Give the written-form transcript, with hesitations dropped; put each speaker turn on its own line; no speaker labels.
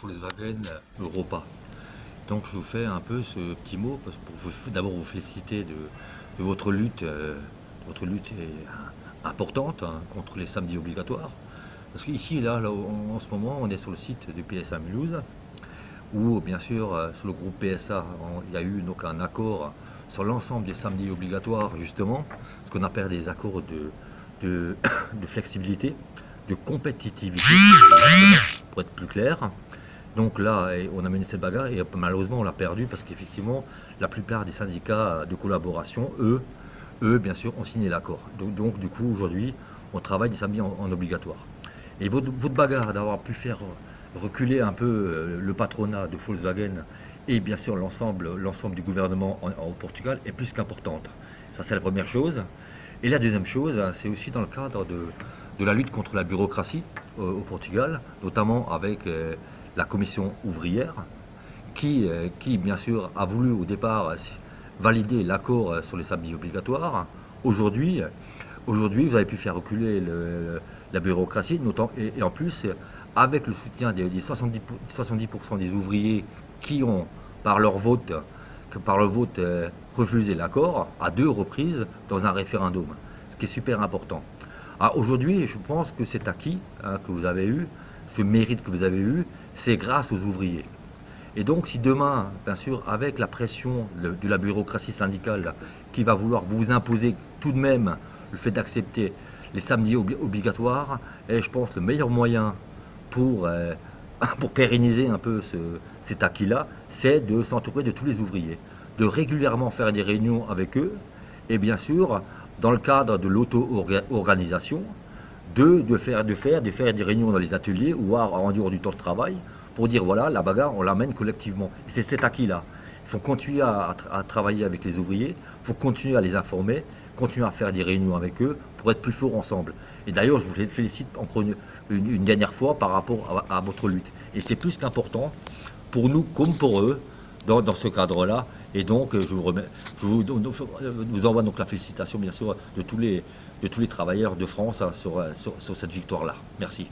Volkswagen Europa. Donc je vous fais un peu ce petit mot pour d'abord vous féliciter de votre lutte. Votre lutte est importante contre les samedis obligatoires. Parce qu'ici, là, en ce moment, on est sur le site du PSA Mulhouse, où bien sûr, sur le groupe PSA, il y a eu donc un accord sur l'ensemble des samedis obligatoires, justement, ce qu'on appelle des accords de flexibilité, de compétitivité, pour être plus clair. Donc là, on a mené cette bagarre et malheureusement on l'a perdu parce qu'effectivement, la plupart des syndicats de collaboration, eux bien sûr, ont signé l'accord. Donc du coup, aujourd'hui, on travaille des samedis en obligatoire. Et votre bagarre d'avoir pu faire reculer un peu le patronat de Volkswagen et bien sûr l'ensemble du gouvernement au Portugal est plus qu'importante. Ça, c'est la première chose. Et la deuxième chose, c'est aussi dans le cadre de la lutte contre la bureaucratie au Portugal, notamment avec la commission ouvrière, qui bien sûr a voulu au départ valider l'accord sur les samedis obligatoires. Aujourd'hui, vous avez pu faire reculer la bureaucratie, et en plus, avec le soutien des 70% des ouvriers qui ont, par leur vote, refusé l'accord à 2 reprises dans un référendum, ce qui est super important. Aujourd'hui, je pense que cet acquis que vous avez eu, ce mérite que vous avez eu, c'est grâce aux ouvriers. Et donc si demain, bien sûr, avec la pression de la bureaucratie syndicale qui va vouloir vous imposer tout de même le fait d'accepter les samedis obligatoires, est, je pense, le meilleur moyen pour pérenniser un peu cet acquis-là, c'est de s'entourer de tous les ouvriers, de régulièrement faire des réunions avec eux, et bien sûr, dans le cadre de l'auto-organisation, de faire des réunions dans les ateliers ou en dehors du temps de travail, pour dire voilà, la bagarre, on l'amène collectivement. Et c'est cet acquis-là. Il faut continuer à travailler avec les ouvriers, il faut continuer à les informer, continuer à faire des réunions avec eux pour être plus forts ensemble. Et d'ailleurs, je vous félicite encore une dernière fois par rapport à votre lutte. Et c'est plus qu'important pour nous comme pour eux dans ce cadre-là. Et donc, je vous envoie donc la félicitation, bien sûr, de tous les travailleurs de France sur cette victoire-là. Merci.